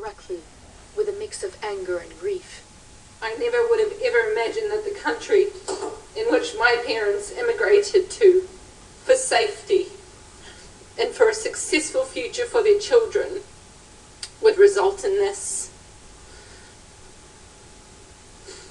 correctly, with a mix of anger and grief. I never would have ever imagined that the country in which my parents immigrated to for safety and for a successful future for their children would result in this.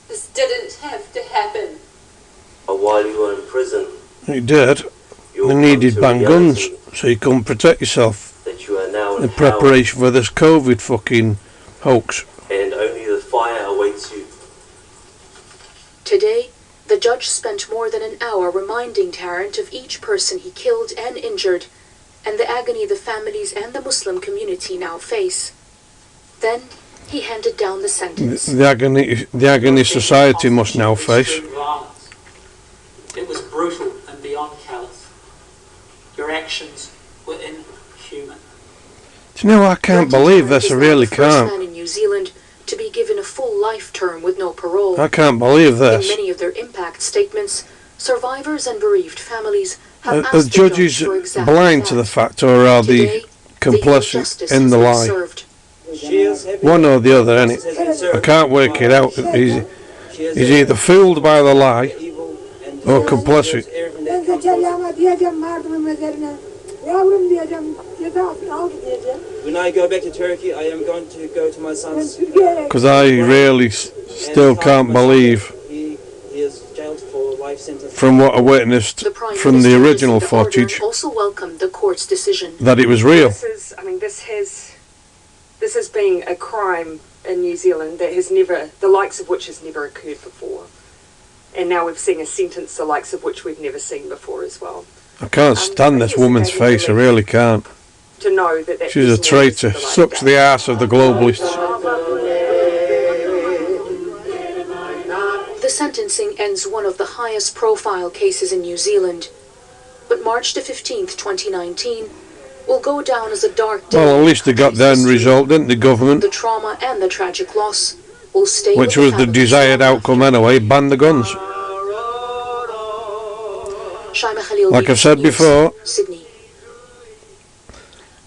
This didn't have to happen. But while you were in prison, You did. You needed bang guns so you couldn't protect yourself that you are now in preparation for this COVID fucking hoax. And only the fire awaits you. Today, the judge spent more than an hour reminding Tarrant of each person he killed and injured, and the agony the families and the Muslim community now face. Then, he handed down the sentence. The agony society must now face. It was brutal and beyond callous. Your actions were inhuman. Do you know, I can't believe this, I really First man can't. in New Zealand to be given a full life term with no parole. I can't believe In this. many of their impact statements, survivors and bereaved families have Are asked judges the judge for exactly blind to that. the fact, or are they Today, complicit justice in has the been lie? served. One or the other, innit? I can't work it out. He's either fooled by the lie or complicit. When I go back to Turkey, I am going to go to my son's. Because I really still can't believe, He is jailed for life sentence. from what I witnessed from the original footage, also welcomed the court's decision. that it was real. This has been a crime in New Zealand that has never, the likes of which has never occurred before. And now we've seen a sentence the likes of which we've never seen before as well. I can't stand this woman's face, I really can't. To know that She's a traitor, sucks the arse of the globalists. The sentencing ends one of the highest profile cases in New Zealand. But March the 15th, 2019, will go down as a dark day. Well, at least they got the end result, didn't the government? The trauma and the tragic loss will stay Which with was the desired outcome anyway, ban the guns. Shaima Khalil, Like I've said News, before, Sydney.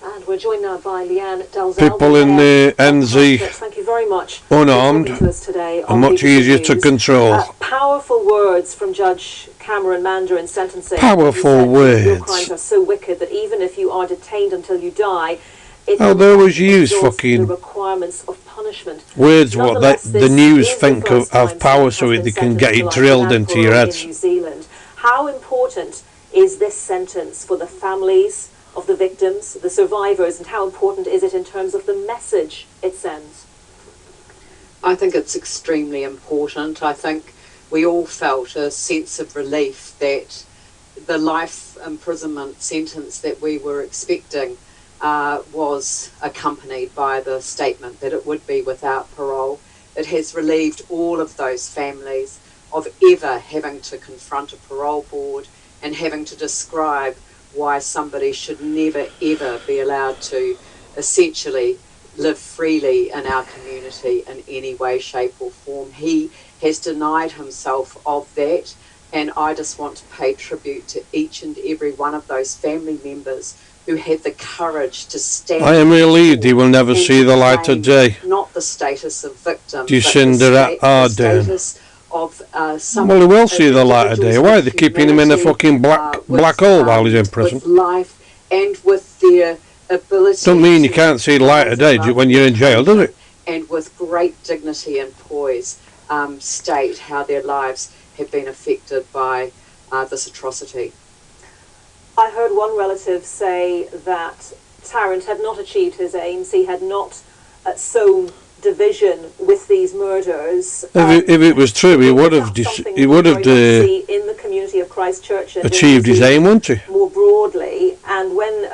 And we're joined now by Leanne Dalzell. people in the NZ Thank you very much unarmed for talking to us today are on much BBC easier to News. control. Powerful words from Judge Cameron Mander in sentencing. Powerful He said, your words. crimes are so wicked that even if you are detained until you die, it Oh, will they always not use exhaust fucking the requirements of punishment. words what Nonetheless, the this news is the think first of time power someone so has they been can get sentenced it to drilled life into your parole heads. in New Zealand. How important is this sentence for the families of the victims, the survivors, and how important is it in terms of the message it sends? I think it's extremely important. I think we all felt a sense of relief that the life imprisonment sentence that we were expecting was accompanied by the statement that it would be without parole. It has relieved all of those families of ever having to confront a parole board and having to describe why somebody should never ever be allowed to essentially live freely in our community in any way, shape or form. He has denied himself of that, and I just want to pay tribute to each and every one of those family members who had the courage to stand. I am relieved he will never and see the light of day. Not the status of victim, Do you but send her at the Arden? status of some. Well, he will see the light of day. Why are they keeping him in a fucking black hole while he's in prison? With life and with their ability. Don't mean you can't see the light of day when you're in jail, does it? And with great dignity and poise, state how their lives have been affected by this atrocity. I heard one relative say that Tarrant had not achieved his aims. He had not sown division with these murders. If it was true, he would have in the community of Christchurch and achieved his aim, wouldn't he? more broadly. And when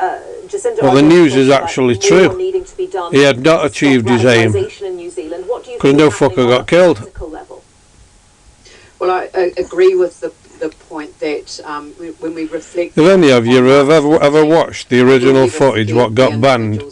Jacinda Well, the Ardern news is talked about actually more true. needing to be done He had not to achieved stop his aim radicalisation in New Zealand, what do you because think no is happening fucker on got a killed. practical level? Well, I agree with the point that when we reflect. If any of you have ever watched the original footage, what got banned,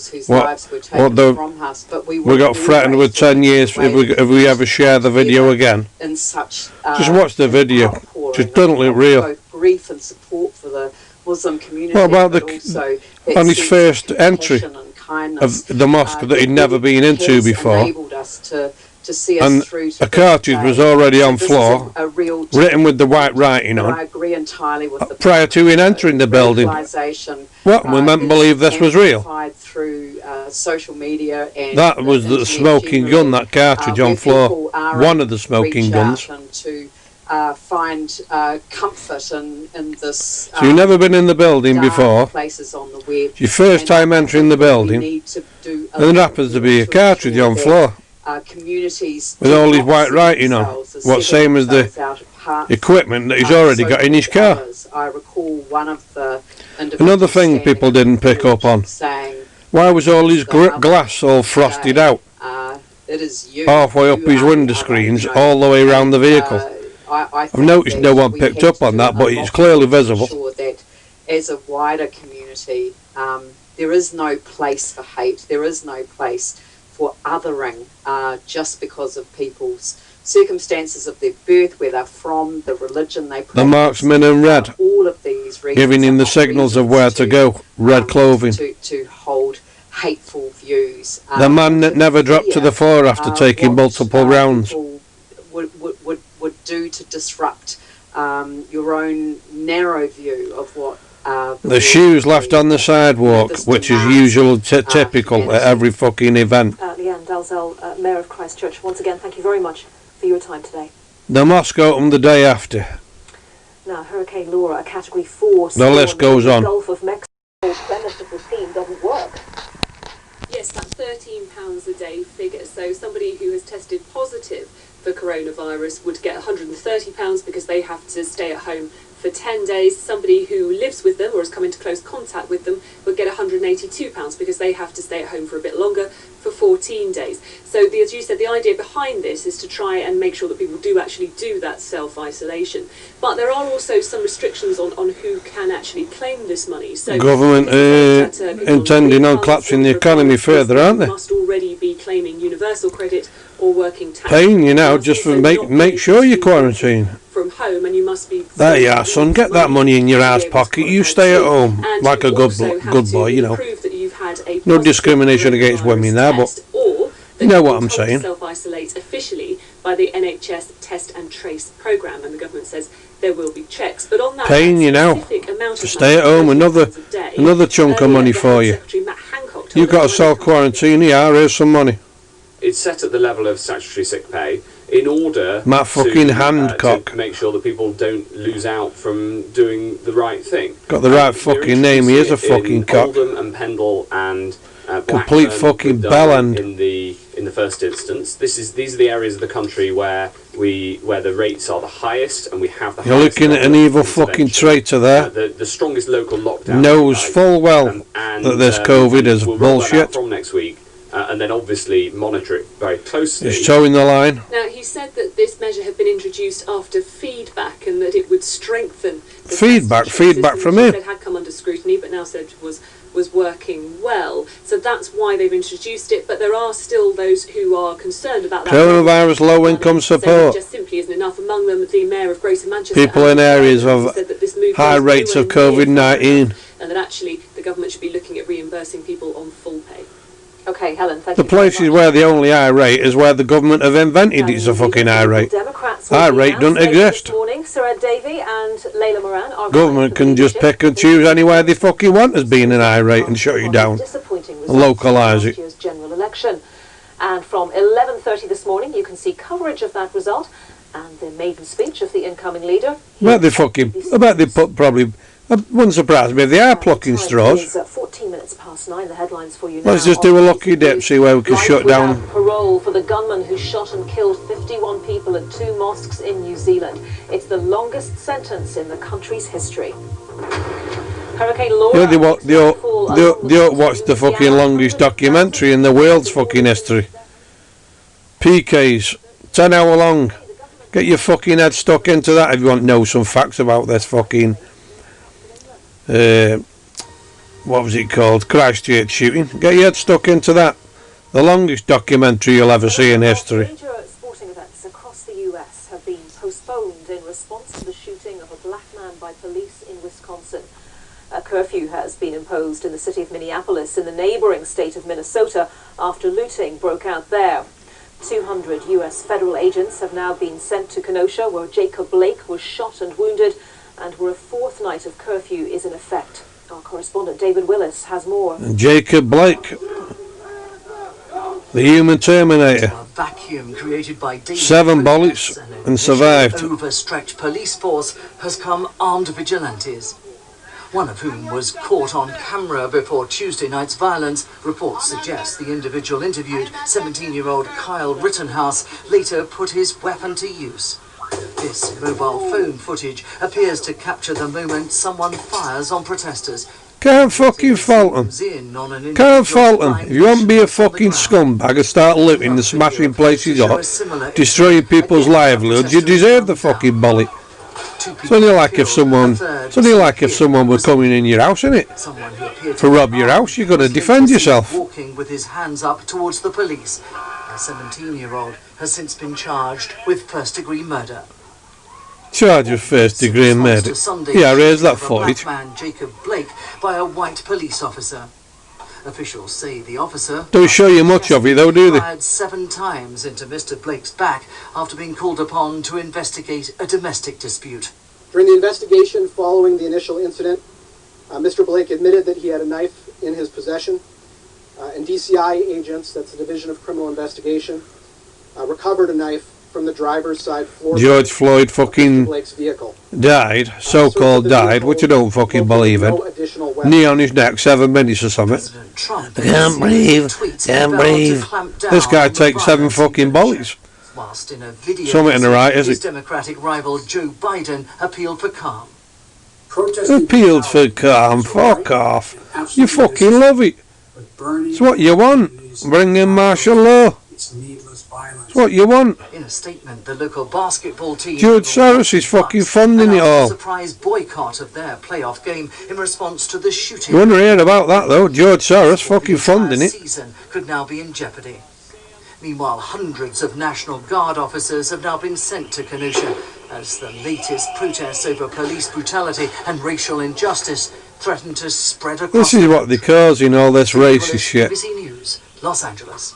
we got threatened with 10 years if we ever share the video again. In such, just watch the video. Just doesn't look real. Both grief and support for the Muslim community. What about but also that on his sense first of entry? compassion and kindness of the mosque that he'd never been into has before. enabled us to see us And through to a cartridge this was day. already So on this floor, is a real written with the white turning point, writing but on, I agree entirely with the prior to him entering the building. radicalisation, What? We meant to is believe this was real. amplified through social media and That was the internet smoking gun, generally, that cartridge on where floor. people are One able of the to smoking reach guns. out and to find comfort in this. So you've never been in the building dark before. places on the web. It's your first And time I entering think the we building. need to do a And there lot happens to more be a to cartridge ensure on that, floor communities with do all his not white see writing on. themselves as What's setting same as the themselves out apart equipment that he's from, already got in his car. others. I recall one of the Another thing people didn't pick up on. saying, Why was all his glass all frosted out? it is you, Halfway up you his are window the other, screens, you know, all the way around the and, vehicle. I I've think noticed that no one we picked have up on to that, do but a it's lot clearly more to visible. ensure that as a wider community, there is no place for hate. There is no place for othering just because of people's circumstances of their birth, where they're from, the religion they practice. The marksman in red, all of these reasons giving him are the not signals of reasons where to go. Red clothing. to hold hateful views. The man that to never dropped to fear, the floor after taking what, multiple rounds. people would do to disrupt your own narrow view of what The shoes left on the sidewalk, which is usual, typical at every fucking event. Leanne Dalzell, Mayor of Christchurch, once again, thank you very much for your time today. The mosque opened the day after. Now, Hurricane Laura, a Category 4 The list goes on. The Gulf of Mexico premise of the scheme doesn't work. Yes, that £13 a day figure. So somebody who has tested positive for coronavirus would get £130 because they have to stay at home for 10 days. Somebody who lives with them or has come into close contact with them would get £182 because they have to stay at home for a bit longer, for 14 days. So as you said, the idea behind this is to try and make sure that people do actually do that self-isolation. But there are also some restrictions on who can actually claim this money. So Government intending on collapsing the economy further, aren't they? Must already be claiming universal credit or working tax. Paying you now just for make sure you quarantine. From home, and you must be. There you are, son. Get that money in your ass pocket. You stay at home like a good boy, you know. No discrimination against women there, but you know what I'm saying. Self-isolate officially by the NHS Test and Trace programme, and the government says there will be checks. But on that, paying you now to stay at home, another chunk of money for you. You've got to self-quarantine here. Here's some money. It's set at the level of statutory sick pay in order Matt fucking Handcock. to make sure that people don't lose out from doing the right thing. Got the right fucking name. He is a fucking cock. Oldham and Pendle and complete fucking bellend. In the first instance, these are the areas of the country where the rates are the highest, and we have the. You're highest looking at an evil fucking traitor there. The strongest local lockdown. Knows full well that this COVID is we'll roll that out bullshit. from next week. And then obviously monitor it very closely. He's towing the line. Now, he said that this measure had been introduced after feedback and that it would strengthen the Feedback from him. It had come under scrutiny, but now said was working well. So that's why they've introduced it. But there are still those who are concerned about that. Coronavirus low income support. It just simply isn't enough. Among them, the Mayor of Greater Manchester. People in areas of high rates of COVID-19. And that actually the government should be looking at reimbursing people on full pay. Okay, Helen, thank you. The places where the only high rate is where the government have invented it's a fucking high rate. High rate doesn't exist. This morning, Sir Ed Davey and Layla Moran are Government can just pick and choose anywhere they fucking want as being an high rate and shut you down. And localise it. Year's general election. And from 11:30 this morning, you can see coverage of that result and the maiden speech of the incoming leader. I bet they put probably. It wouldn't surprise me if they are plucking straws. 14 minutes past 9. The headlines for you now. Let's just do a lucky dip, see where we can shut down. Parole for the gunman who shot and killed 51 people at 2 mosques in New Zealand. It's the longest sentence in the country's history. Hurricane Laura. Yeah, they watched the fucking longest documentary in the world's fucking history. PKs, 10 hour long. Get your fucking head stuck into that if you want to know some facts about this fucking. What was it called? Christchurch shooting. Get your head stuck into that. The longest documentary you'll ever see in history. Major sporting events across the US have been postponed in response to the shooting of a black man by police in Wisconsin. curfew has been imposed in the city of Minneapolis in the neighboring state of Minnesota after looting broke out there. 200 U.S. federal agents have now been sent to Kenosha, where Jacob Blake was shot and wounded, and where a fourth night of curfew is in effect. Our correspondent David Willis has more. Jacob Blake, the human Terminator. A vacuum created by 7 bullets and survived. Overstretched police force has come armed vigilantes, one of whom was caught on camera before Tuesday night's violence. Reports suggest the individual interviewed, 17-year-old Kyle Rittenhouse, later put his weapon to use. This mobile phone footage appears to capture the moment someone fires on protesters. Can't fucking fault them. Can't fault them. If you want to be a fucking scumbag and start looting and smashing places up, destroying people's livelihoods, you deserve the fucking bullet. It's only like if someone were coming in your house, innit? To rob your house, you've got to defend yourself. Walking with his hands up towards the police. A 17-year-old has since been charged with first-degree murder. Charged with first-degree murder. Yeah, raise that footage. Man Jacob Blake by a white police officer. Officials say the officer Don't show you much of it though, do they? fired 7 times into Mr. Blake's back after being called upon to investigate a domestic dispute. During the investigation following the initial incident, Mr. Blake admitted that he had a knife in his possession, and DCI agents, that's the Division of Criminal Investigation, recovered a knife from the driver's side floor. George Floyd fucking Blake's vehicle. died, so-called died, which I don't fucking believe in. Knee on his neck, 7 minutes or something. I can't breathe. This guy takes 7 fucking bullets. Whilst in a video, Something in the right, is his it? Democratic rival Joe Biden appealed for calm. Appealed for calm, fuck off. You fucking love it. It's what you want. Bring in martial law. It's what you want. In a statement, the local basketball team George Soros is fucking funding it all. a surprise boycott of their playoff game in response to the shooting. You wouldn't hear about that though. George Soros fucking funding it. Season could now be in jeopardy. Meanwhile, hundreds of National Guard officers have now been sent to Kenosha as the latest protests over police brutality and racial injustice threaten to spread across. This is what they're causing all this racist shit. BBC News, Los Angeles.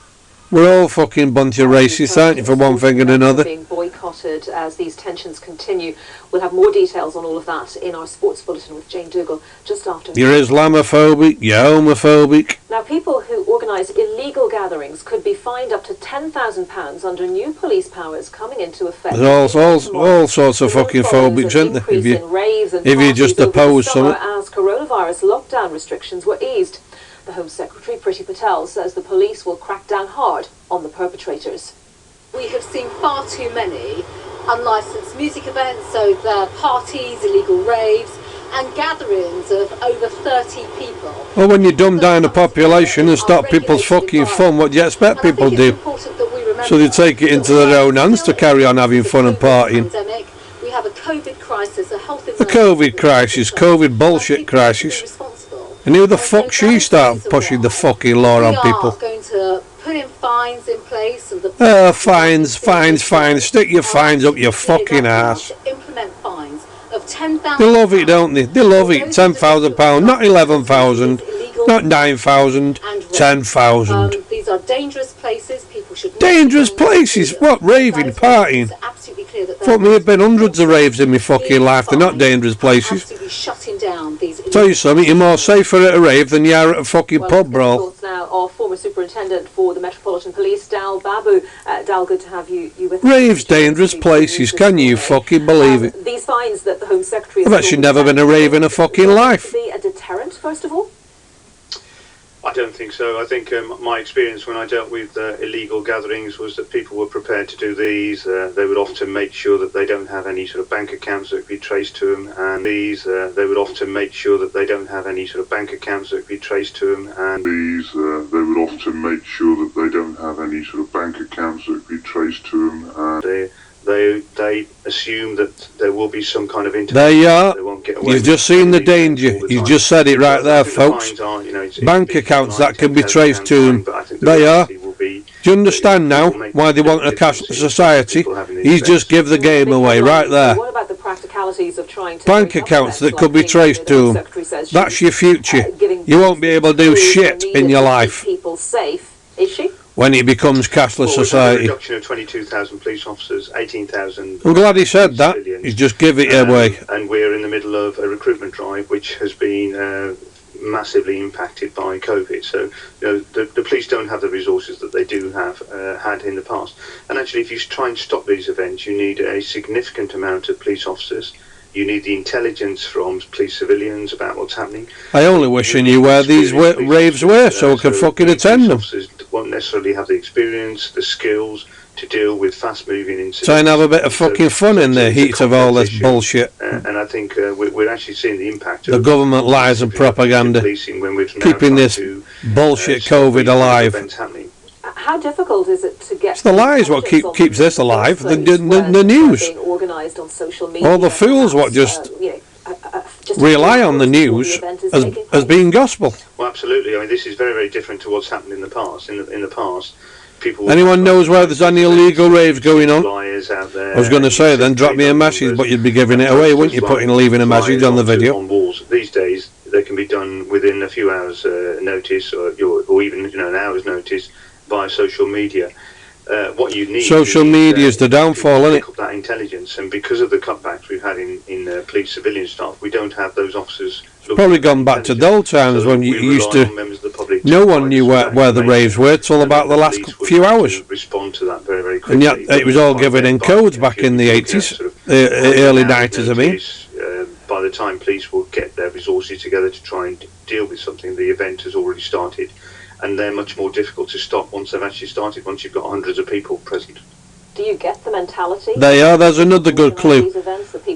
We're all fucking bunch of racists, aren't you, for one thing and another? Being boycotted as these tensions continue. We'll have more details on all of that in our sports bulletin with Jane Dougal just after. You're Islamophobic, you're homophobic. Now, people who organise illegal gatherings could be fined up to £10,000 under new police powers coming into effect. There's all sorts of fucking phobics, isn't there? If you just oppose something. As coronavirus lockdown restrictions were eased. The Home Secretary, Priti Patel, says the police will crack down hard on the perpetrators. We have seen far too many unlicensed music events, so parties, illegal raves, and gatherings of over 30 people. Well, when you dumb down the population and stop people's fucking fun, what do you expect people to do? So they take it into their own hands to carry on having fun and partying. We have a COVID crisis, a health The COVID crisis, COVID bullshit crisis. And who the fuck she start pushing the fucking law on people? We are going to put in fines in place. Fines. Stick your fines up your fucking ass. Implement fines of £10,000. They love it, don't they? They love it. £10,000, not 11,000, not 9,000, 10,000. These are dangerous places. People should. Dangerous places? What, raving, partying? Fuck me, I've been hundreds of raves in my fucking life. They're not dangerous places. Absolutely shutting down these. Tell you something, you're more safer at a rave than you are at a fucking pub brawl. Now, our former superintendent for the Metropolitan Police, Dal Babu. Dal, good to have you with us. Raves, dangerous places. Can you fucking believe it? These fines that the Home Secretary. I've actually never been a rave in a fucking life. Be a deterrent, first of all. I don't think so. I think my experience when I dealt with illegal gatherings was that people were prepared to do these. They would often make sure that they don't have any sort of bank accounts that could be traced to them, and they would often make sure that they don't have any sort of bank accounts that could be traced to them, and they would often make sure that they don't have any sort of bank accounts that could be traced to them, and they assume that there will be some kind of There you are. You've just seen the danger. You've just said it right there, folks. Bank accounts that can be traced to them. They are. Do you understand now why they want a cashless society? He's just give the game away right there. What about the practicalities of trying to bank accounts that could be traced to them. That's your future. You won't be able to do shit in your life people safe, is she? when it becomes cashless Well, we've had a society. reduction of 22,000 police officers, 18,000. I'm glad he said that. He's just give it away. And we're in the middle of a recruitment drive which has been massively impacted by COVID. So the police don't have the resources that they do have had in the past. And actually, if you try and stop these events, you need a significant amount of police officers. You need the intelligence from police civilians about what's happening. I only wish I knew where these raves were so I could fucking attend them. Officers won't necessarily have the experience, the skills to deal with fast-moving incidents. Try and have a bit of fucking fun in the heat of all this bullshit. And I think we're actually seeing the impact The of government lies and propaganda, policing when we've now keeping tried this to, bullshit stop COVID these alive. events happening. How difficult is it to get? It's the lies what keeps this alive. The news. Organised on social media. All the fools what just rely on the news as being gospel. Well, absolutely. I mean, this is very, very different to what's happened in the past. In the past, people. Anyone knows where there's any illegal raves going on? Flyers out there. I was going to say then drop me a message, but you'd be giving it away, wouldn't you? Leaving a message on the video. On walls. These days, they can be done within a few hours' notice, or even an hour's notice via social media. What you need. Social media is the downfall, isn't it? Pick up that intelligence, and because of the cutbacks we've had in police civilian staff, we don't have those officers. Probably gone back to dull times when you used to. No one knew where the raves were till about the last few hours. Respond to that very, very quickly. And yet it was all given in codes back in the 80s, early 90s. I mean. By the time police will get their resources together to try and deal with something, the event has already started. And they're much more difficult to stop once they've actually started, once you've got hundreds of people present. Do you get the mentality? They are, there's another good clue.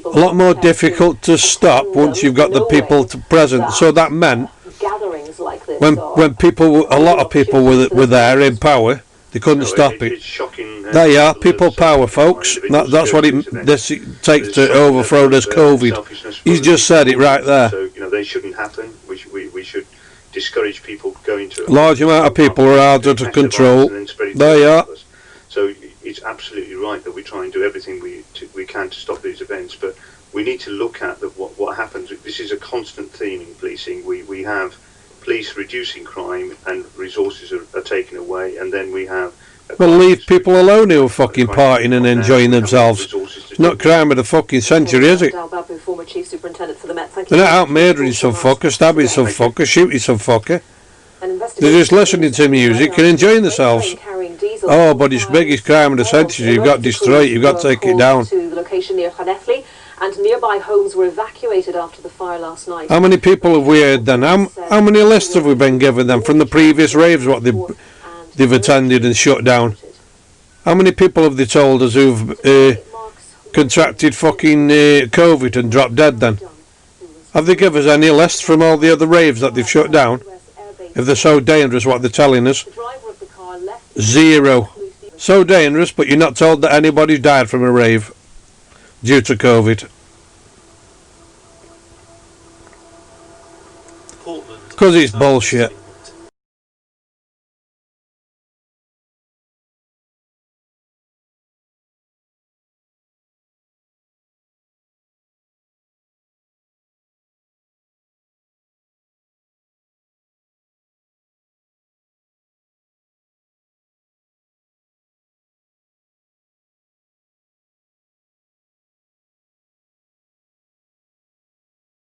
A lot more difficult to stop once you've got the people present. So that meant gatherings like this when a lot of people were there in power, they couldn't stop it. It's shocking. There you are, people power, folks. That's what it takes to overthrow this COVID. He's just said it right there. So, they shouldn't happen. We should discourage people going to. Large amount of people are out of control. There you are. So it's absolutely right that we try and do everything we can to stop these events, but we need to look at what happens. This is a constant theme in policing. We have police reducing crime and resources are taken away, and then we have. Well, leave people alone who are fucking partying and enjoying themselves. It's not crime of the fucking century, is it? Former Chief Superintendent for the Met. They're not out murdering some fucker, stabbing some fucker, shooting some fucker. They're just listening to music and enjoying themselves. Oh, but it's the biggest crime of the century. You've got to destroy it. You've got to take it down. To the location near Khanefli, and nearby homes were evacuated after the fire last night. How many people have we heard then? How many lists have we been given them from the previous raves what they've attended and shut down? How many people have they told us who've contracted fucking COVID and dropped dead then? Have they given us any lists from all the other raves that they've shut down? If they're so dangerous what they're telling us? Zero. So dangerous, but you're not told that anybody's died from a rave due to COVID. Because it's bullshit.